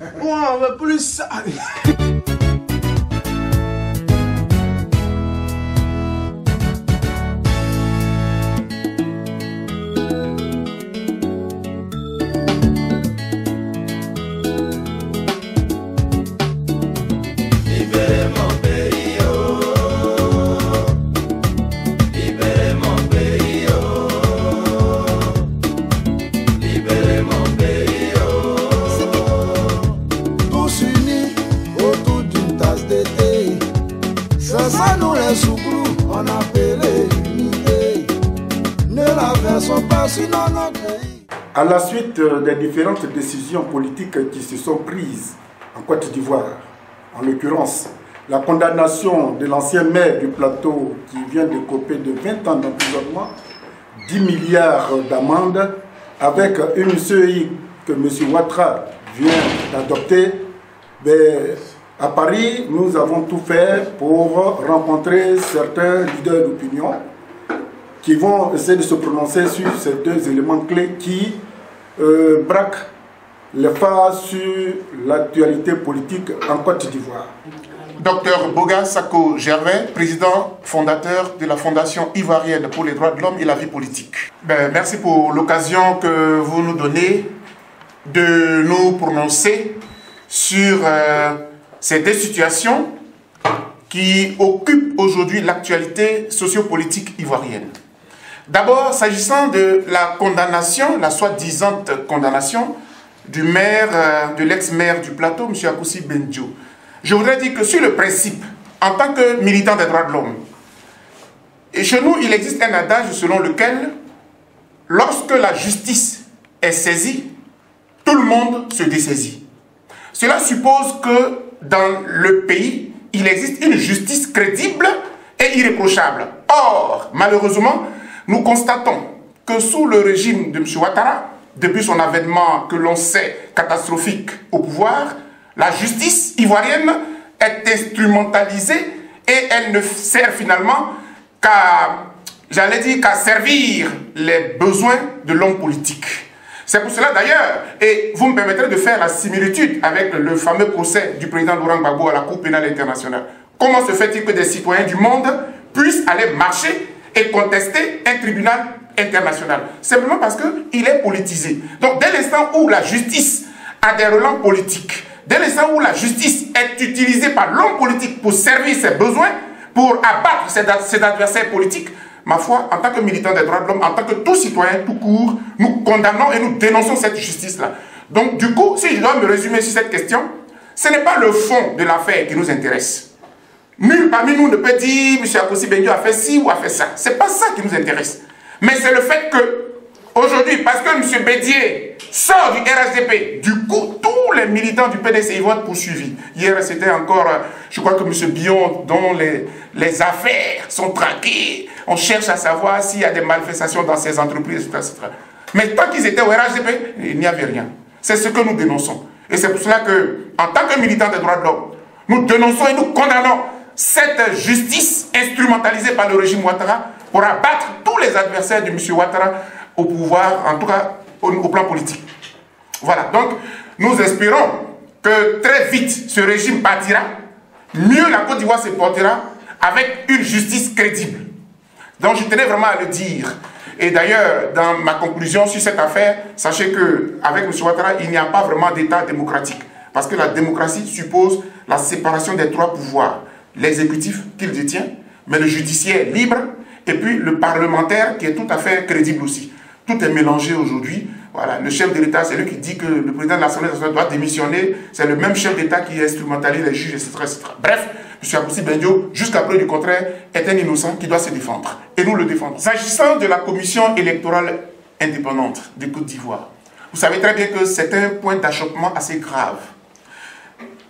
Ouais, mais plus ça. On appelait l'unité, ne la versons pas sinon notre pays. À la suite des différentes décisions politiques qui se sont prises en Côte d'Ivoire, en l'occurrence la condamnation de l'ancien maire du plateau qui vient de coper de 20 ans d'emprisonnement, 10 milliards d'amendes, avec une CEI que M. Ouattara vient d'adopter, à Paris, nous avons tout fait pour rencontrer certains leaders d'opinion qui vont essayer de se prononcer sur ces deux éléments clés qui braquent les phases sur l'actualité politique en Côte d'Ivoire. Dr Boga Sako Gervais, président fondateur de la Fondation ivoirienne pour les droits de l'homme et la vie politique. Merci pour l'occasion que vous nous donnez de nous prononcer sur ces deux situations qui occupent aujourd'hui l'actualité sociopolitique ivoirienne. D'abord, s'agissant de la condamnation, la soi-disant condamnation du maire, de l'ex-maire du plateau, M. Akoussi Benjo. Je voudrais dire que sur le principe, en tant que militant des droits de l'homme, et chez nous, il existe un adage selon lequel, lorsque la justice est saisie, tout le monde se dessaisit. Cela suppose que dans le pays, il existe une justice crédible et irréprochable. Or, malheureusement, nous constatons que sous le régime de M. Ouattara, depuis son avènement que l'on sait catastrophique au pouvoir, la justice ivoirienne est instrumentalisée et elle ne sert finalement qu'à, j'allais dire, qu'à servir les besoins de l'homme politique. C'est pour cela d'ailleurs, et vous me permettrez de faire la similitude avec le fameux procès du président Laurent Gbagbo à la Cour pénale internationale. Comment se fait-il que des citoyens du monde puissent aller marcher et contester un tribunal international? Simplement parce qu'il est politisé. Donc dès l'instant où la justice a des relents politiques, dès l'instant où la justice est utilisée par l'homme politique pour servir ses besoins, pour abattre ses adversaires politiques, ma foi, en tant que militant des droits de l'homme, en tant que tout citoyen, tout court, nous condamnons et nous dénonçons cette justice-là. Donc, du coup, si je dois me résumer sur cette question, ce n'est pas le fond de l'affaire qui nous intéresse. Nul parmi nous ne peut dire M. Akoussi Benjo a fait ci ou a fait ça. Ce n'est pas ça qui nous intéresse. Mais c'est le fait que, aujourd'hui, parce que M. Bédier sort du RHDP, du coup, tous les militants du PDC vont être poursuivis. Hier, c'était encore, je crois que M. Bion, dont les affaires sont traquées. On cherche à savoir s'il y a des malversations dans ces entreprises, etc. Mais tant qu'ils étaient au RHDP, il n'y avait rien. C'est ce que nous dénonçons. Et c'est pour cela que, en tant que militants des droits de l'homme, nous dénonçons et nous condamnons cette justice instrumentalisée par le régime Ouattara pour abattre tous les adversaires de M. Ouattara au pouvoir, en tout cas au plan politique. Voilà, donc nous espérons que très vite ce régime partira, mieux la Côte d'Ivoire se portera avec une justice crédible. Donc je tenais vraiment à le dire. Et d'ailleurs, dans ma conclusion sur cette affaire, sachez qu'avec M. Ouattara, il n'y a pas vraiment d'État démocratique. Parce que la démocratie suppose la séparation des trois pouvoirs. L'exécutif qu'il détient, mais le judiciaire libre, et puis le parlementaire qui est tout à fait crédible aussi. Tout est mélangé aujourd'hui. Voilà, le chef de l'État, c'est lui qui dit que le président de l'Assemblée nationale doit démissionner. C'est le même chef d'État qui instrumentalise les juges, etc., etc. Bref, M. Akoussi Benjo, jusqu'à preuve du contraire, est un innocent qui doit se défendre. Et nous le défendons. S'agissant de la commission électorale indépendante de Côte d'Ivoire, vous savez très bien que c'est un point d'achoppement assez grave.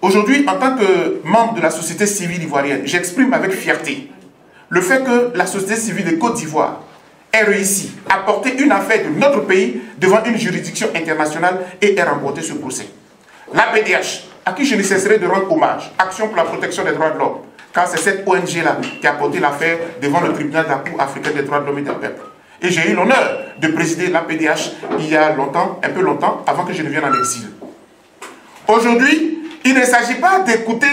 Aujourd'hui, en tant que membre de la société civile ivoirienne, j'exprime avec fierté le fait que la société civile de Côte d'Ivoire ait réussi à porter une affaire de notre pays devant une juridiction internationale et ait remporté ce procès. L'APDH, à qui je ne cesserai de rendre hommage, Action pour la protection des droits de l'homme, car c'est cette ONG-là qui a porté l'affaire devant le tribunal de la Cour africaine des droits de l'homme et des peuples. Et j'ai eu l'honneur de présider l'APDH il y a longtemps, un peu longtemps, avant que je ne vienne en exil. Aujourd'hui, il ne s'agit pas d'écouter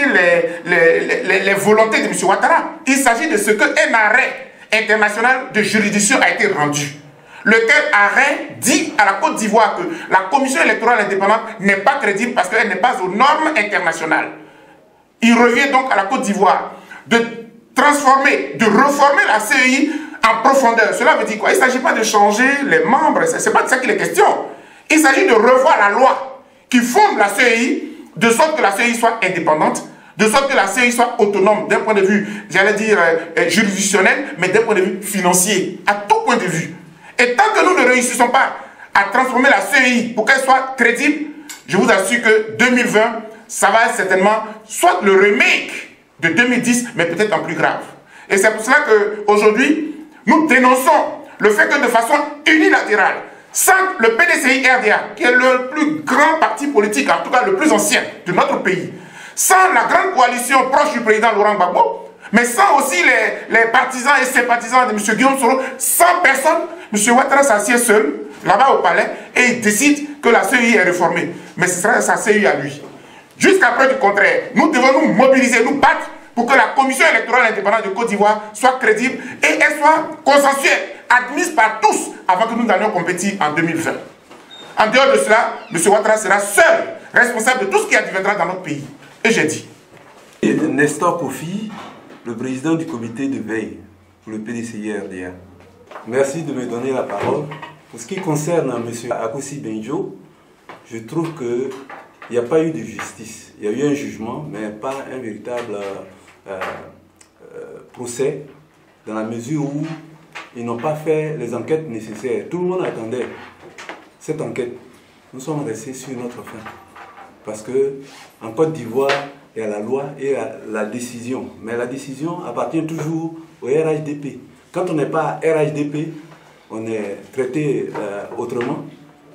les volontés de M. Ouattara. Il s'agit de ce qu'un arrêt international de juridiction a été rendu. Lequel arrêt dit à la Côte d'Ivoire que la commission électorale indépendante n'est pas crédible parce qu'elle n'est pas aux normes internationales. Il revient donc à la Côte d'Ivoire de transformer, de reformer la CEI en profondeur. Cela veut dire quoi? Il ne s'agit pas de changer les membres, ce n'est pas de ça qu'il est question. Il s'agit de revoir la loi qui fonde la CEI, de sorte que la CEI soit indépendante, de sorte que la CEI soit autonome d'un point de vue, j'allais dire, juridictionnel, mais d'un point de vue financier, à tout point de vue. Et tant que nous ne réussissons pas à transformer la CEI pour qu'elle soit crédible, je vous assure que 2020, ça va être certainement soit le remake de 2010, mais peut-être en plus grave. Et c'est pour cela qu'aujourd'hui, nous dénonçons le fait que de façon unilatérale, sans le PDCI-RDA, qui est le plus grand parti politique, en tout cas le plus ancien de notre pays, sans la grande coalition proche du président Laurent Gbagbo, mais sans aussi les partisans et sympathisants de M. Guillaume Soro, sans personne, M. Ouattara s'assied seul, là-bas au palais, et il décide que la CEI est réformée. Mais ce sera sa CEI à lui. Jusqu'à preuve du contraire, nous devons nous mobiliser, nous battre pour que la commission électorale indépendante de Côte d'Ivoire soit crédible et elle soit consensuelle, admise par tous, avant que nous allions compétir en 2020. En dehors de cela, M. Ouattara sera seul responsable de tout ce qui adviendra dans notre pays. Et j'ai dit. Nestor Kofi, le président du comité de veille pour le PDCI-RDA. Merci de me donner la parole. Pour ce qui concerne M. Akossi Benjo, je trouve qu'il n'y a pas eu de justice. Il y a eu un jugement, mais pas un véritable procès, dans la mesure où ils n'ont pas fait les enquêtes nécessaires. Tout le monde attendait cette enquête. Nous sommes restés sur notre faim. Parce qu'en Côte d'Ivoire, il y a la loi et la décision. Mais la décision appartient toujours au RHDP. Quand on n'est pas RHDP, on est traité autrement.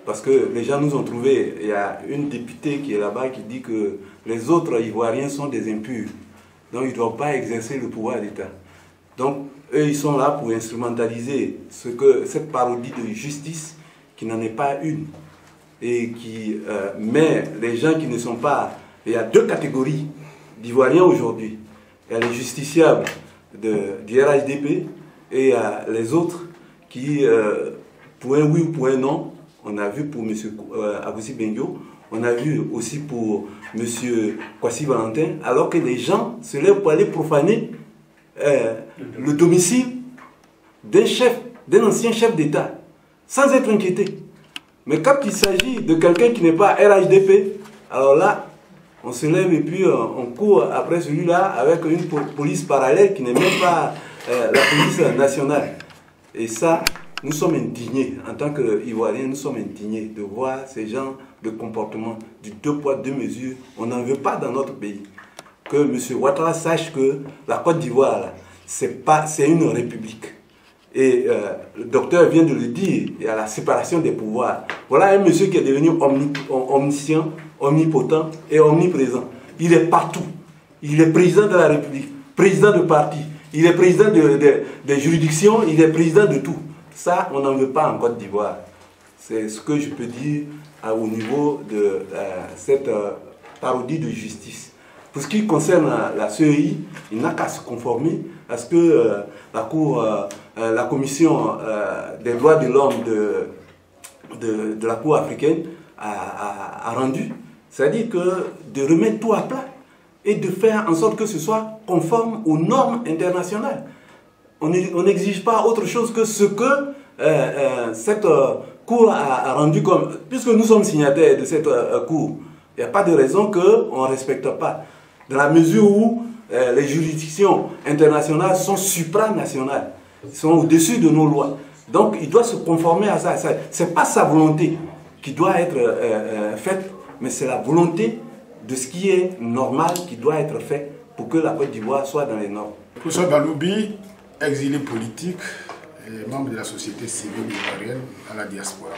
Parce que les gens nous ont trouvé, il y a une députée qui est là-bas qui dit que les autres Ivoiriens sont des impurs. Donc ils ne doivent pas exercer le pouvoir d'État. Donc eux, ils sont là pour instrumentaliser cette parodie de justice qui n'en est pas une. Et qui met les gens qui ne sont pas... Il y a deux catégories d'Ivoiriens aujourd'hui. Il y a les justiciables du RHDP et il y a les autres qui, pour un oui ou pour un non, on a vu pour M. Akossi Benjo, on a vu aussi pour M. Kwasi Valentin, alors que les gens se lèvent pour aller profaner le domicile d'un ancien chef d'État, sans être inquiété. Mais quand il s'agit de quelqu'un qui n'est pas RHDP, alors là, on se lève et puis on court après celui-là avec une police parallèle qui n'est même pas la police nationale. Et ça, nous sommes indignés, en tant qu'Ivoiriens, nous sommes indignés de voir ces genres de comportement du deux poids, deux mesures. On n'en veut pas dans notre pays. Que M. Ouattara sache que la Côte d'Ivoire, c'est une république. Et le docteur vient de le dire, il y a la séparation des pouvoirs. Voilà un monsieur qui est devenu omniscient, omnipotent et omniprésent. Il est partout. Il est président de la République, président de parti, il est président des juridictions, il est président de tout. Ça, on n'en veut pas en Côte d'Ivoire. C'est ce que je peux dire au niveau de cette parodie de justice. Pour ce qui concerne la CEI, il n'a qu'à se conformer à ce que la commission des droits de l'homme de la Cour africaine a rendu. C'est-à-dire de remettre tout à plat et de faire en sorte que ce soit conforme aux normes internationales. On n'exige pas autre chose que ce que cette Cour a rendu comme... Puisque nous sommes signataires de cette Cour, il n'y a pas de raison qu'on ne respecte pas. Dans la mesure où les juridictions internationales sont supranationales, sont au-dessus de nos lois. Donc il doit se conformer à ça. Ce n'est pas sa volonté qui doit être faite, mais c'est la volonté de ce qui est normal qui doit être fait pour que la Côte d'Ivoire soit dans les normes. Le professeur Baloubi, exilé politique et membre de la société civile ivoirienne à la diaspora.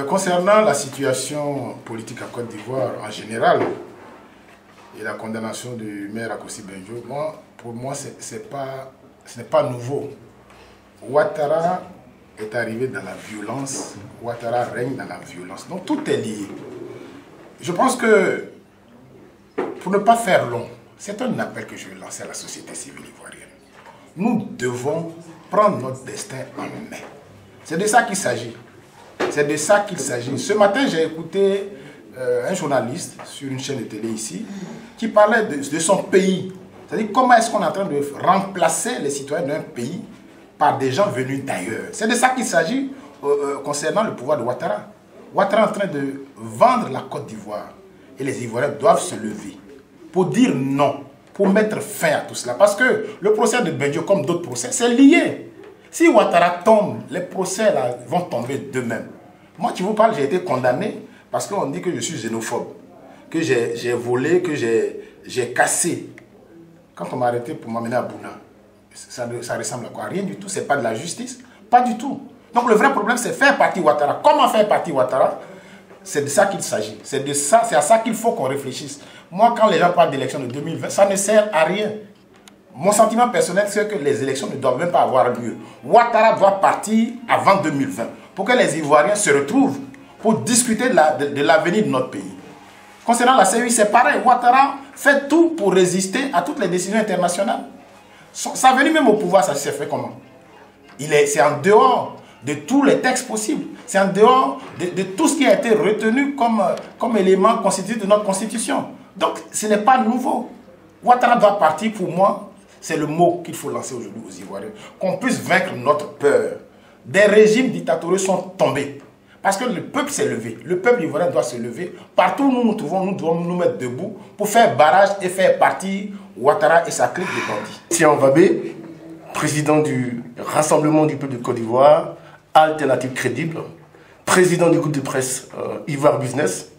Concernant la situation politique en Côte d'Ivoire en général et la condamnation du maire Akossi Benjo, pour moi, ce n'est pas nouveau. Ouattara est arrivé dans la violence, Ouattara règne dans la violence. Donc tout est lié. Je pense que, pour ne pas faire long, c'est un appel que je vais lancer à la société civile ivoirienne. Nous devons prendre notre destin en main. C'est de ça qu'il s'agit. C'est de ça qu'il s'agit. Ce matin, j'ai écouté un journaliste sur une chaîne de télé ici qui parlait de son pays. C'est-à-dire comment est-ce qu'on est en train de remplacer les citoyens d'un pays par des gens venus d'ailleurs. C'est de ça qu'il s'agit concernant le pouvoir de Ouattara. Ouattara est en train de vendre la Côte d'Ivoire. Et les Ivoiriens doivent se lever pour dire non, pour mettre fin à tout cela. Parce que le procès de Benjo, comme d'autres procès, c'est lié. Si Ouattara tombe, les procès là, vont tomber d'eux-mêmes. Moi, tu vous parle, j'ai été condamné parce qu'on dit que je suis xénophobe, que j'ai volé, que j'ai cassé. Quand on m'a arrêté pour m'amener à Bouna, ça ressemble à quoi? Rien du tout, c'est pas de la justice, pas du tout. Donc le vrai problème, c'est faire partie Ouattara. Comment faire partie Ouattara? C'est de ça qu'il s'agit. C'est à ça qu'il faut qu'on réfléchisse. Moi, quand les gens parlent d'élections de 2020, ça ne sert à rien. Mon sentiment personnel, c'est que les élections ne doivent même pas avoir lieu. Ouattara doit partir avant 2020 pour que les Ivoiriens se retrouvent pour discuter de l'avenir de notre pays. Concernant la CEI, c'est pareil. Ouattara fait tout pour résister à toutes les décisions internationales. Sa venue même au pouvoir, ça s'est fait comment? C'est en dehors de tous les textes possibles. C'est en dehors de tout ce qui a été retenu comme élément constitutif de notre constitution. Donc, ce n'est pas nouveau. Ouattara doit partir, pour moi, c'est le mot qu'il faut lancer aujourd'hui aux Ivoiriens. Qu'on puisse vaincre notre peur. Des régimes dictatoriaux sont tombés. Parce que le peuple s'est levé. Le peuple ivoirien doit se lever. Partout où nous nous trouvons, nous devons nous mettre debout pour faire barrage et faire partir Ouattara et sa clique de bandits. Tian Wabé, président du Rassemblement du peuple de Côte d'Ivoire, alternative crédible, président du groupe de presse Ivoire Business.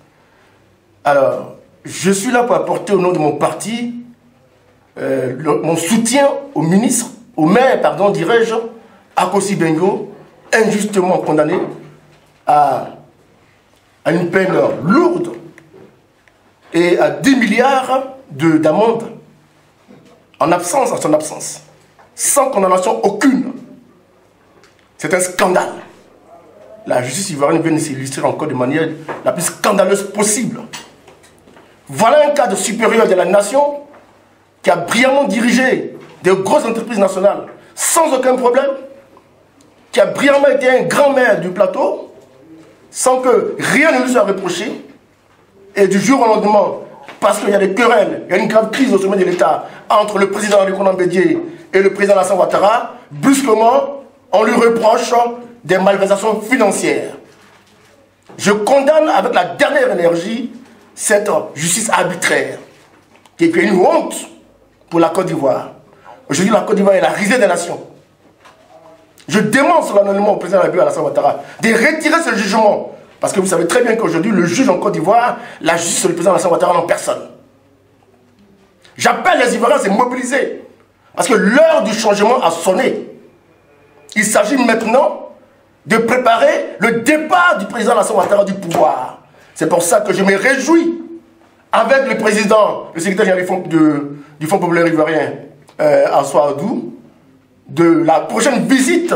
Alors, je suis là pour apporter au nom de mon parti mon soutien au ministre, au maire, pardon, dirais-je, Akossi Bengo, injustement condamné à une peine lourde et à 10 milliards d'amende en son absence, sans condamnation aucune. C'est un scandale. La justice ivoirienne vient de s'illustrer encore de manière la plus scandaleuse possible. Voilà un cadre supérieur de la nation qui a brillamment dirigé de grosses entreprises nationales sans aucun problème, qui a brillamment été un grand maire du plateau, sans que rien ne lui soit reproché, et du jour au lendemain, parce qu'il y a des querelles, il y a une grave crise au sommet de l'État entre le président Alikonan Bédié et le président Alassane Ouattara, brusquement, on lui reproche des malversations financières. Je condamne avec la dernière énergie cette justice arbitraire, qui est une honte pour la Côte d'Ivoire. Aujourd'hui, la Côte d'Ivoire est la risée des nations. Je demande solennellement au président de la République, Alassane Ouattara, de retirer ce jugement. Parce que vous savez très bien qu'aujourd'hui, le juge en Côte d'Ivoire, la justice sur le président Alassane Ouattara en personne. J'appelle les Ivoiriens à se mobiliser. Parce que l'heure du changement a sonné. Il s'agit maintenant de préparer le départ du président Alassane Ouattara du pouvoir. C'est pour ça que je me réjouis, avec le président, le secrétaire général du Fonds populaire ivoirien, Ansou Adou, de la prochaine visite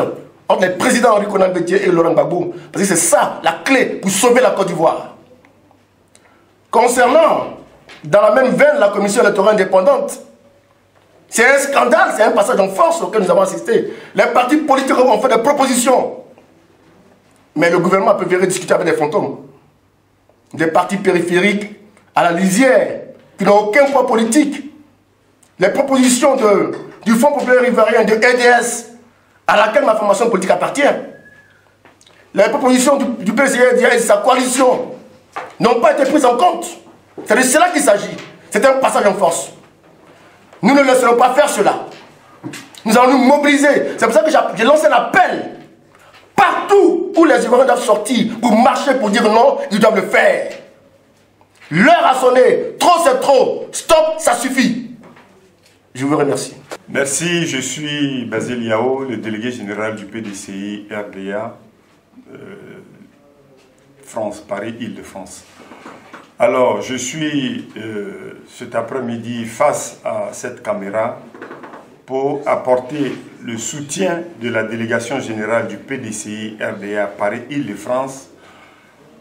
entre les présidents Henri Konan Bédié et Laurent Gbagbo. Parce que c'est ça la clé pour sauver la Côte d'Ivoire. Concernant, dans la même veine, la commission électorale indépendante, c'est un scandale, c'est un passage en force auquel nous avons assisté. Les partis politiques ont fait des propositions. Mais le gouvernement peut venir discuter avec des fantômes. Des partis périphériques à la lisière, qui n'ont aucun poids politique. Les propositions du Fonds populaire ivoirien, de EDS, à laquelle ma formation politique appartient, les propositions du PCD et de sa coalition n'ont pas été prises en compte. C'est de cela qu'il s'agit. C'est un passage en force. Nous ne laisserons pas faire cela. Nous allons nous mobiliser. C'est pour ça que j'ai lancé un appel. Partout où les Ivoiriens doivent sortir pour marcher, pour dire non, ils doivent le faire. L'heure a sonné. Trop, c'est trop. Stop, ça suffit. Je vous remercie. Merci, je suis Basile Yao, le délégué général du PDCI RDA, France, Paris, Île-de-France. Alors, je suis cet après-midi face à cette caméra pour apporter le soutien de la délégation générale du PDCI RDA Paris Île-de-France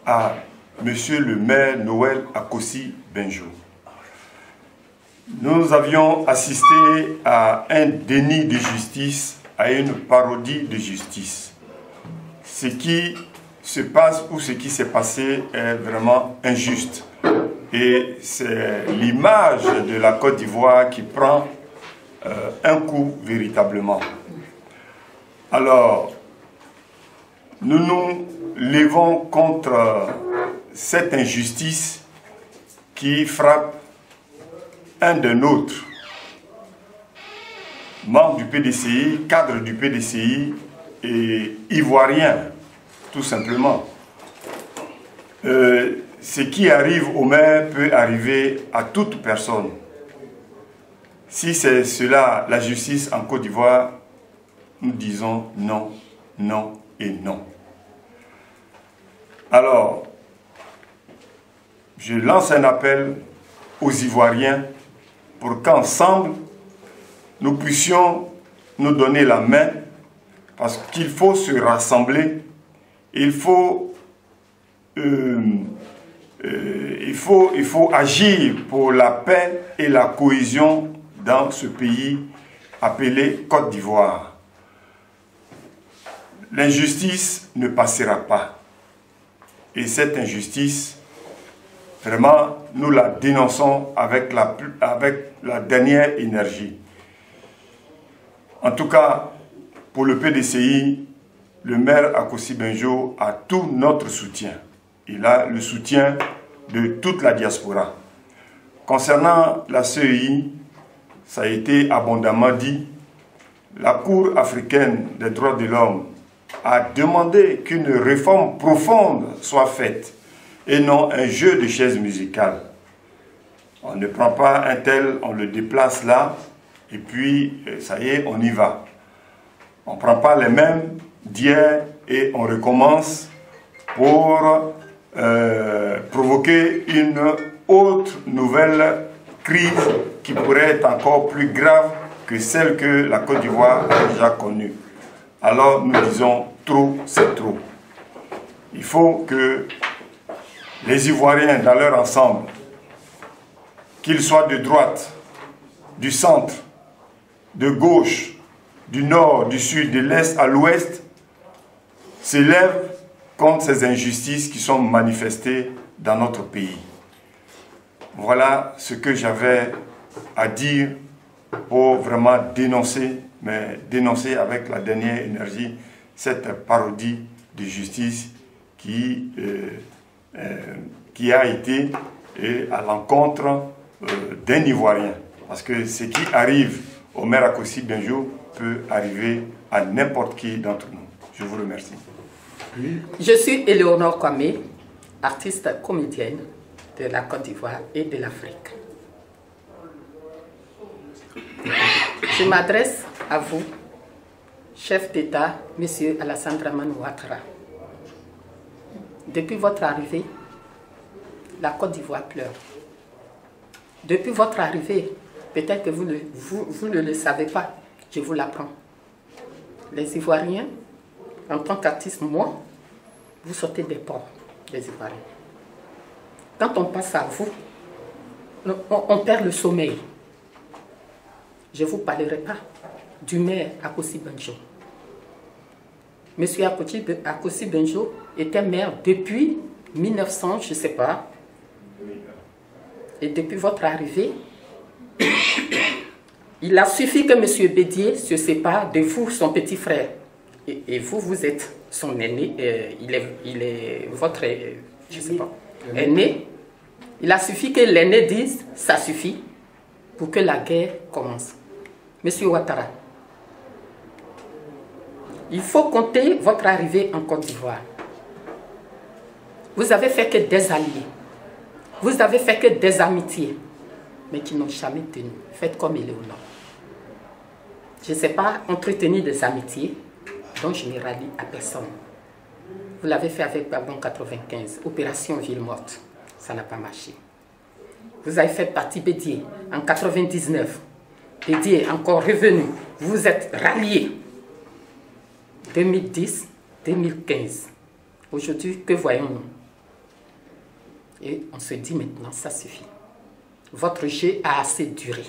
à Monsieur le maire Noël Akossi Benjo. Nous avions assisté à un déni de justice, à une parodie de justice. Ce qui se passe ou ce qui s'est passé est vraiment injuste. Et c'est l'image de la Côte d'Ivoire qui prend un coup véritablement. Alors, nous nous levons contre cette injustice qui frappe un de nôtres, membre du PDCI, cadre du PDCI et ivoirien, tout simplement. Ce qui arrive au maire peut arriver à toute personne. Si c'est cela, la justice en Côte d'Ivoire, nous disons non, non et non. Alors, je lance un appel aux Ivoiriens pour qu'ensemble, nous puissions nous donner la main, parce qu'il faut se rassembler, il faut agir pour la paix et la cohésion dans ce pays appelé Côte d'Ivoire. L'injustice ne passera pas. Et cette injustice, vraiment, nous la dénonçons avec la dernière énergie. En tout cas, pour le PDCI, le maire Akossi Benjo a tout notre soutien. Il a le soutien de toute la diaspora. Concernant la CEI, ça a été abondamment dit, la Cour africaine des droits de l'homme a demandé qu'une réforme profonde soit faite et non un jeu de chaises musicales. On ne prend pas un tel, on le déplace là, et puis ça y est, on y va. On ne prend pas les mêmes d'hier et on recommence pour provoquer une autre nouvelle crise qui pourrait être encore plus grave que celle que la Côte d'Ivoire a déjà connue. Alors nous disons trop, c'est trop. Il faut que les Ivoiriens, dans leur ensemble, qu'ils soient de droite, du centre, de gauche, du nord, du sud, de l'est à l'ouest, s'élèvent contre ces injustices qui sont manifestées dans notre pays. Voilà ce que j'avais à dire pour vraiment dénoncer, mais dénoncer avec la dernière énergie, cette parodie de justice qui a été à l'encontre d'un Ivoirien. Parce que ce qui arrive au maire Akossi Benjo peut arriver à n'importe qui d'entre nous. Je vous remercie. Je suis Éléonore Kwame, artiste comédienne de la Côte d'Ivoire et de l'Afrique. Je m'adresse à vous, chef d'État, M. Alassane Dramane Ouattara. Depuis votre arrivée, la Côte d'Ivoire pleure. Depuis votre arrivée, peut-être que vous ne le savez pas, je vous l'apprends. Les Ivoiriens, en tant qu'artiste, moi, vous sortez des ports, les Ivoiriens. Quand on passe à vous, on perd le sommeil. Je ne vous parlerai pas du maire Akossi Benjo. Monsieur Akossi Benjo était maire depuis 1900, je ne sais pas. Et depuis votre arrivée, il a suffi que M. Bédier se sépare de vous, son petit frère. Et vous, vous êtes son aîné, il est votre, je sais pas, aîné. Il a suffi que l'aîné dise, ça suffit, pour que la guerre commence. Monsieur Ouattara, il faut compter votre arrivée en Côte d'Ivoire. Vous avez fait que des alliés. Vous avez fait que des amitiés, mais qui n'ont jamais tenu. Faites comme Éléonore. Je ne sais pas entretenir des amitiés dont je ne rallie à personne. Vous l'avez fait avec Babon 95, opération Ville Morte. Ça n'a pas marché. Vous avez fait partie Bédier en 99. Bédier est encore revenu. Vous êtes ralliés. 2010, 2015. Aujourd'hui, que voyons-nous? Et on se dit maintenant, ça suffit. Votre jeu a assez duré.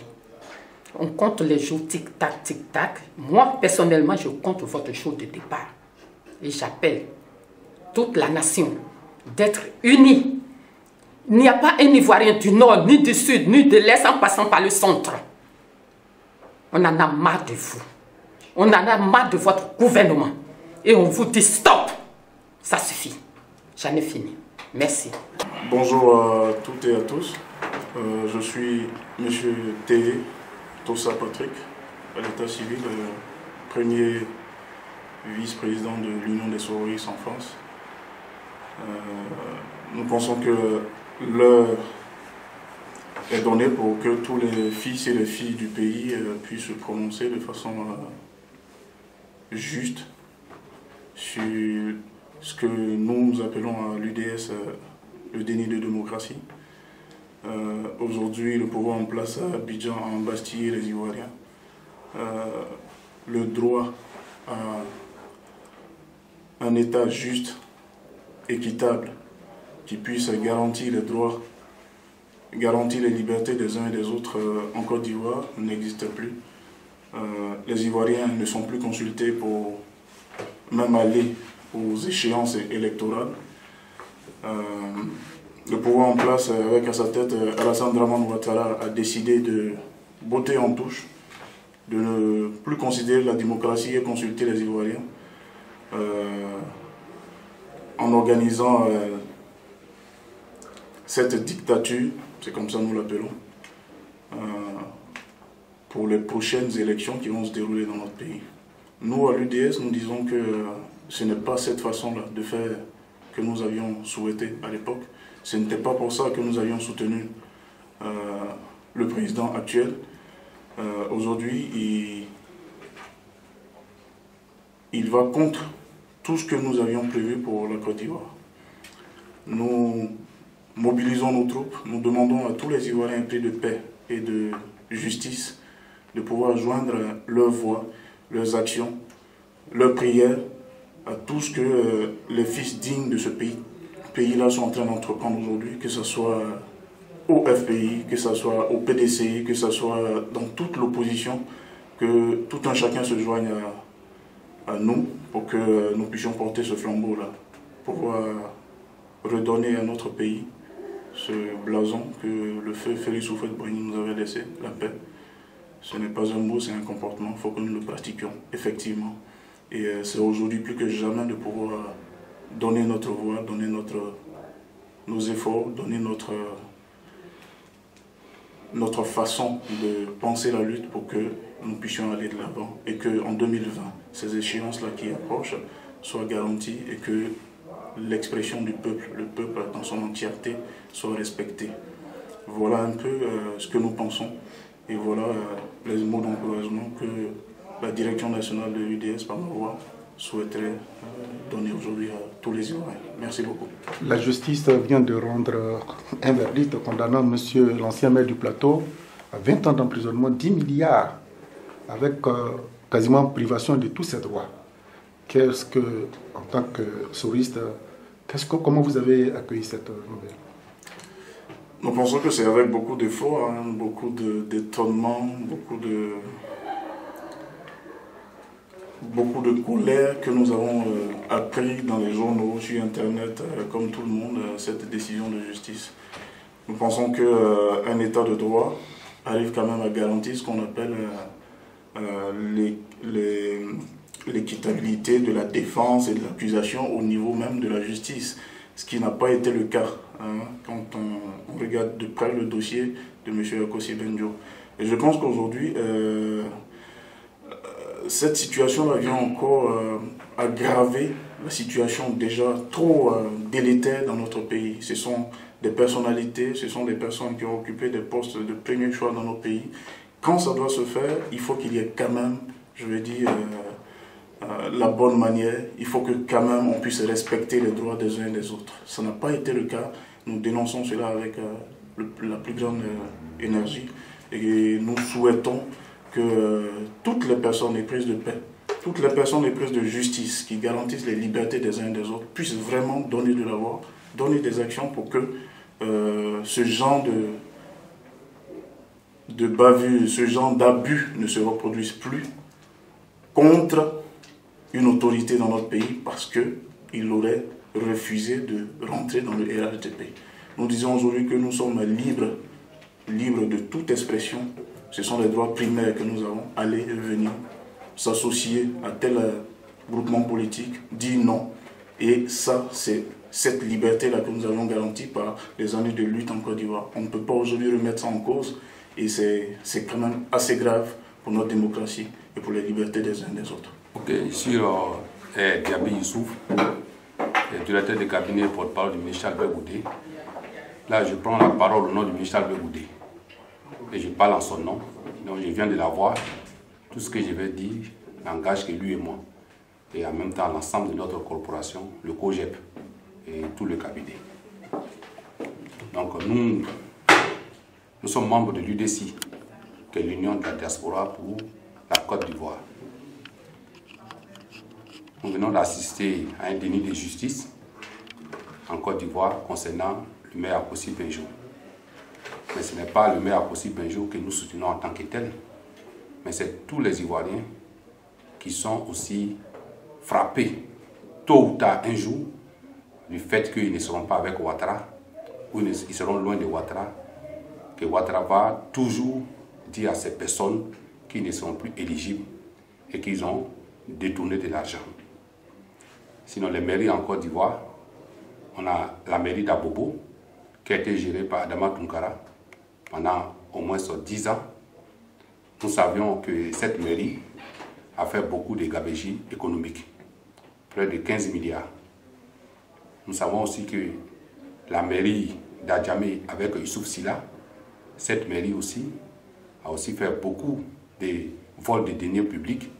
On compte les jours tic-tac, tic-tac. Moi, personnellement, je compte votre jour de départ. Et j'appelle toute la nation d'être unie. Il n'y a pas un Ivoirien du Nord, ni du Sud, ni de l'Est, en passant par le centre. On en a marre de vous. On en a marre de votre gouvernement. Et on vous dit stop. Ça suffit. J'en ai fini. Merci. Bonjour à toutes et à tous. Je suis M. T. Tossa Patrick, à l'état civil, premier vice-président de l'Union des Sororistes en France. Nous pensons que l'heure est donnée pour que tous les fils et les filles du pays puissent se prononcer de façon juste sur ce que nous appelons à l'UDS le déni de démocratie. Aujourd'hui, le pouvoir en place à Abidjan a embastillé les Ivoiriens. Le droit à un État juste, équitable, qui puisse garantir les droits, garantir les libertés des uns et des autres en Côte d'Ivoire n'existe plus. Les Ivoiriens ne sont plus consultés pour même aller aux échéances électorales. Le pouvoir en place, avec à sa tête Alassane Dramane Ouattara, a décidé de botter en touche, de ne plus considérer la démocratie et consulter les Ivoiriens, en organisant cette dictature, c'est comme ça nous l'appelons, pour les prochaines élections qui vont se dérouler dans notre pays. Nous, à l'UDS, nous disons que ce n'est pas cette façon-là de faire que nous avions souhaité à l'époque. Ce n'était pas pour ça que nous avions soutenu le président actuel. Aujourd'hui, il va contre tout ce que nous avions prévu pour la Côte d'Ivoire. Nous mobilisons nos troupes, nous demandons à tous les Ivoiriens épris de paix et de justice de pouvoir joindre leurs voix, leurs actions, leurs prières à tout ce que les fils dignes de ce pays-là sont en train d'entreprendre aujourd'hui, que ce soit au FPI, que ce soit au PDC, que ce soit dans toute l'opposition, que tout un chacun se joigne à nous pour que nous puissions porter ce flambeau-là, pour pouvoir redonner à notre pays ce blason que le feu Félix Houphouët-Boigny nous avait laissé, la paix. Ce n'est pas un mot, c'est un comportement, il faut que nous le pratiquions, effectivement. Et c'est aujourd'hui plus que jamais de pouvoir donner notre voix, donner nos efforts, donner notre façon de penser la lutte pour que nous puissions aller de l'avant et qu'en 2020, ces échéances-là qui approchent soient garanties et que l'expression du peuple, le peuple dans son entièreté, soit respectée. Voilà un peu ce que nous pensons et voilà les mots d'encouragement que la direction nationale de l'UDS, par ma voix, souhaiterait donner aujourd'hui à tous les Ivoiriens. Merci beaucoup. La justice vient de rendre un verdict condamnant monsieur l'ancien maire du plateau à 20 ans d'emprisonnement, 10 milliards, avec quasiment privation de tous ses droits. Qu'est-ce que, en tant que soriste, comment vous avez accueilli cette nouvelle? Nous pensons que c'est avec beaucoup d'efforts, beaucoup d'étonnement, beaucoup de colère que nous avons appris dans les journaux, sur Internet, comme tout le monde, cette décision de justice. Nous pensons qu'un État de droit arrive quand même à garantir ce qu'on appelle l'équitabilité de la défense et de l'accusation au niveau même de la justice, ce qui n'a pas été le cas quand on regarde de près le dossier de M. Akossi Benjo. Et je pense qu'aujourd'hui, cette situation-là vient encore aggraver la situation déjà trop délétère dans notre pays. Ce sont des personnalités, ce sont des personnes qui ont occupé des postes de premier choix dans notre pays. Quand ça doit se faire, il faut qu'il y ait quand même, je vais dire, la bonne manière. Il faut que quand même on puisse respecter les droits des uns et des autres. Ça n'a pas été le cas. Nous dénonçons cela avec la plus grande énergie. Et nous souhaitons que toutes les personnes éprises de paix, toutes les personnes éprises de justice qui garantissent les libertés des uns et des autres puissent vraiment donner de la voix, donner des actions pour que ce genre de bavure, ce genre d'abus ne se reproduisent plus contre une autorité dans notre pays parce qu'il aurait refusé de rentrer dans le RHDP. Nous disons aujourd'hui que nous sommes libres de toute expression. Ce sont les droits primaires que nous avons, aller et venir, s'associer à tel groupement politique, dire non. Et ça, c'est cette liberté-là que nous avons garantie par les années de lutte en Côte d'Ivoire. On ne peut pas aujourd'hui remettre ça en cause et c'est quand même assez grave pour notre démocratie et pour les libertés des uns et des autres. Ok, ici, Diaby Youssouf, directeur de cabinet porte-parole du ministre Albert Goudé. Là, je prends la parole au nom du ministre Albert Goudé et je parle en son nom. Donc, je viens de la voir. Tout ce que je vais dire n'engage que lui et moi. Et en même temps, l'ensemble de notre corporation, le COGEP et tout le cabinet. Donc, nous sommes membres de l'UDC, qui est l'Union de la diaspora pour la Côte d'Ivoire. Nous venons d'assister à un déni de justice en Côte d'Ivoire concernant le maire Akossi Benjo. Mais ce n'est pas le maire Akossi Benjo que nous soutenons en tant que tel, mais c'est tous les Ivoiriens qui sont aussi frappés, tôt ou tard, un jour, du fait qu'ils ne seront pas avec Ouattara, ou ils seront loin de Ouattara, que Ouattara va toujours dire à ces personnes qui ne sont plus éligibles et qu'ils ont détourné de l'argent. Sinon, les mairies en Côte d'Ivoire, on a la mairie d'Abobo, qui a été gérée par Adama Tunkara pendant au moins 10 ans. Nous savions que cette mairie a fait beaucoup de gabegies économiques, près de 15 milliards. Nous savons aussi que la mairie d'Adjamé avec Youssouf Silla, cette mairie aussi, a aussi fait beaucoup de vols de deniers publics,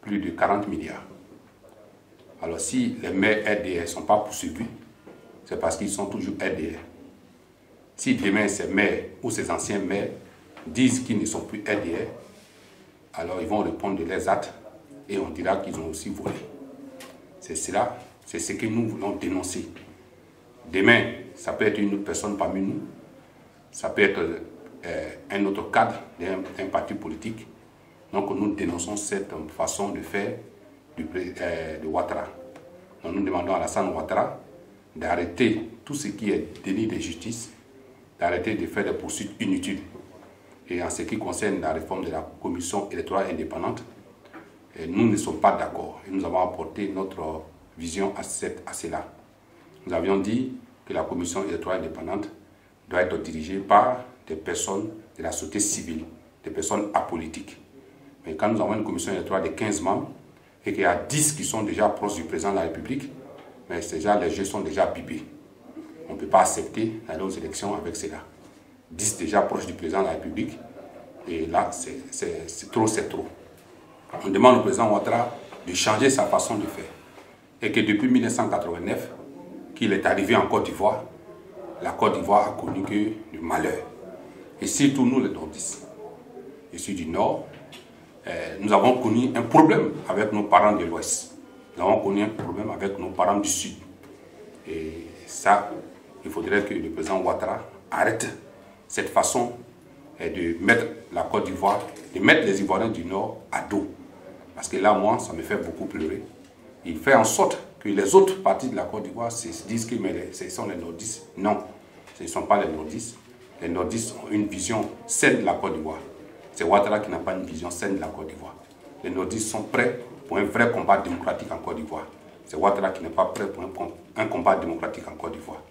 plus de 40 milliards. Alors si les maires RDR ne sont pas poursuivis, c'est parce qu'ils sont toujours RDR. Si demain ces maires ou ces anciens maires disent qu'ils ne sont plus RDR, alors ils vont répondre de leurs actes et on dira qu'ils ont aussi volé. C'est cela, c'est ce que nous voulons dénoncer. Demain, ça peut être une autre personne parmi nous, ça peut être un autre cadre d'un parti politique. Donc nous dénonçons cette façon de faire de Ouattara. Donc nous demandons à Alassane Ouattara d'arrêter tout ce qui est déni de justice, d'arrêter de faire des poursuites inutiles. Et en ce qui concerne la réforme de la commission électorale indépendante, nous ne sommes pas d'accord et nous avons apporté notre vision à cela. Nous avions dit que la commission électorale indépendante doit être dirigée par des personnes de la société civile, des personnes apolitiques. Mais quand nous avons une commission électorale de 15 membres et qu'il y a 10 qui sont déjà proches du président de la République, mais déjà, les jeux sont déjà pipés. On ne peut pas accepter d'aller aux élections avec cela. 10 déjà proches du président de la République, et là, c'est trop, c'est trop. On demande au président Ouattara de changer sa façon de faire. Et que depuis 1989, qu'il est arrivé en Côte d'Ivoire, la Côte d'Ivoire a connu que du malheur. Et surtout nous, les nordistes. Ici du Nord, nous avons connu un problème avec nos parents de l'Ouest. Nous avons connu un problème avec nos parents du Sud. Et ça, il faudrait que le président Ouattara arrête cette façon de mettre la Côte d'Ivoire, de mettre les Ivoiriens du Nord à dos. Parce que là, moi, ça me fait beaucoup pleurer. Il fait en sorte que les autres parties de la Côte d'Ivoire se disent que ce sont les nordistes. Non, ce ne sont pas les nordistes. Les nordistes ont une vision saine de la Côte d'Ivoire. C'est Ouattara qui n'a pas une vision saine de la Côte d'Ivoire. Les nordistes sont prêts pour un vrai combat démocratique en Côte d'Ivoire. C'est Ouattara qui n'est pas prêt pour un combat démocratique en Côte d'Ivoire.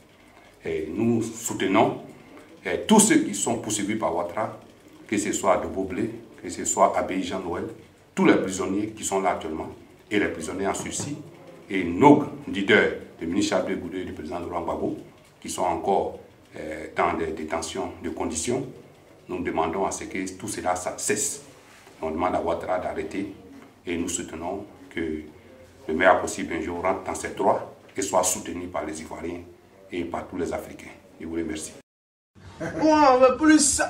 Et nous soutenons tous ceux qui sont poursuivis par Ouattara, que ce soit de Boblé, que ce soit Abbé Jean Noël, tous les prisonniers qui sont là actuellement, et les prisonniers en sursis, et nos leaders, le ministre Albert Goudé et le président Laurent Gbagbo, qui sont encore dans des détentions de conditions. Nous demandons à ce que tout cela cesse. On demande à Ouattara d'arrêter et nous soutenons que le maire Akossi Benjo rentre dans ses droits et soit soutenu par les Ivoiriens et par tous les Africains. Je vous remercie. On veut plus ça.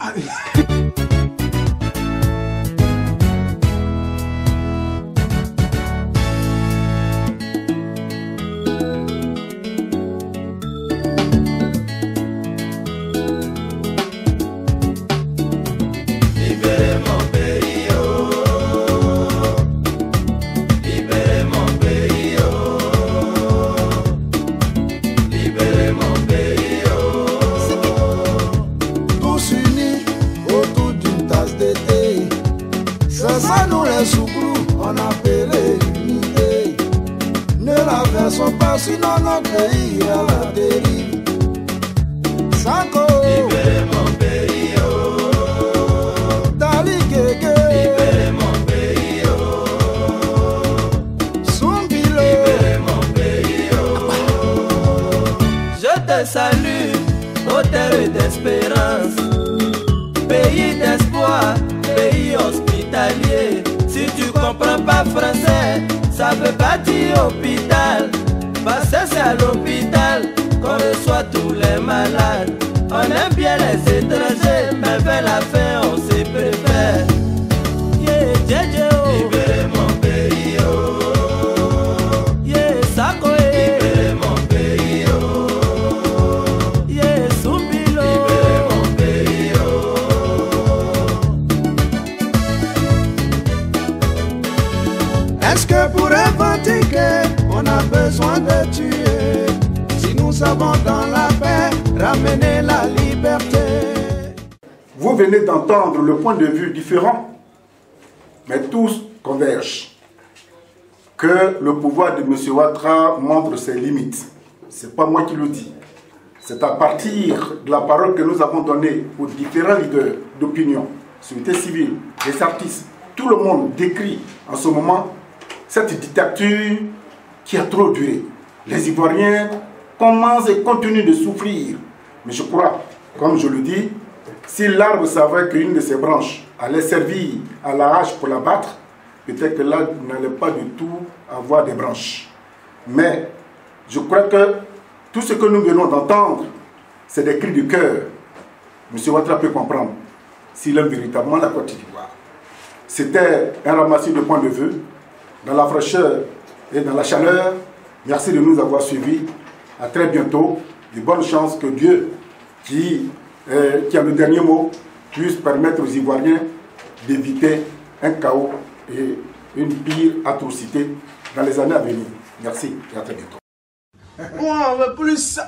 notre pays à la dérive. Sanko, libérez mon pays, oh. Dali Keke, libérez mon pays, oh. Sumbilo, libérez mon pays, oh. Je te salue, ô terre d'espérance, pays d'espoir, pays hospitalier. Si tu comprends pas français, ça veut pas dire hôpital, parce que c'est à l'hôpital qu'on reçoit tous les malades. On aime bien les étrangers, mais vers la fin on se préfère. Yeah, Djedje, oh. Libérez mon pays, oh. Yeah, Sako, libérez mon pays, oh. Yeah, Sumbilo, libérez mon pays, oh. Est-ce que pour revendiquer, on a besoin de tuer? Si nous avons dans la paix ramener la liberté. Vous venez d'entendre le point de vue différent, mais tous convergent. Que le pouvoir de M. Ouattara montre ses limites. Ce n'est pas moi qui le dis. C'est à partir de la parole que nous avons donnée aux différents leaders d'opinion, société civile, les artistes. Tout le monde décrit en ce moment cette dictature qui a trop duré. Les Ivoiriens commencent et continuent de souffrir. Mais je crois, comme je le dis, si l'arbre savait qu'une de ses branches allait servir à la hache pour la battre, peut-être que là, il n'allait pas du tout avoir des branches. Mais je crois que tout ce que nous venons d'entendre, c'est des cris du cœur. M. Ouattara peut comprendre s'il aime véritablement la Côte d'Ivoire. C'était un ramassis de points de vue, dans la fraîcheur et dans la chaleur. Merci de nous avoir suivis. À très bientôt. Et bonne chance que Dieu, qui a le dernier mot, puisse permettre aux Ivoiriens d'éviter un chaos et une pire atrocité dans les années à venir. Merci et à très bientôt. On veut plus ça.